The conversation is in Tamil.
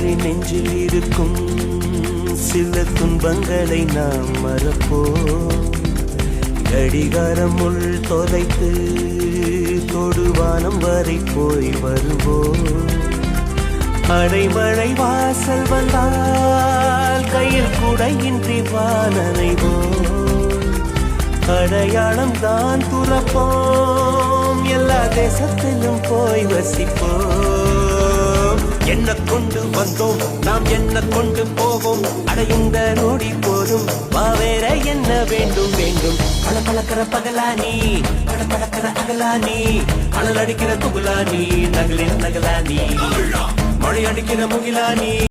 மனிதரின் நெஞ்சில் இருக்கும் சில துன்பங்களை நாம் மறப்போம். கடிகாரம் உள் தொலைத்து தொடுவானம் வரை போய் வருவோம். அடைமழை வாசல் வந்தால் கையில் குடையின்றி வானனைவோம். அடையாளம் தான் துறப்போம், எல்லா தேசத்திலும் போய் வசிப்போம். என்ன கொண்டு வந்தோம் நாம் என்ன கொண்டு போவோம், அடையுந்த நோடி போதும் வா வேற என்ன வேண்டும் வேண்டும். பல பழக்கிற பகலானி பட பழக்கிற அகலானி, அனல் அடிக்கிற துகுலானி நகலின் நகலானி, மழை அடிக்கிற முகிலானி.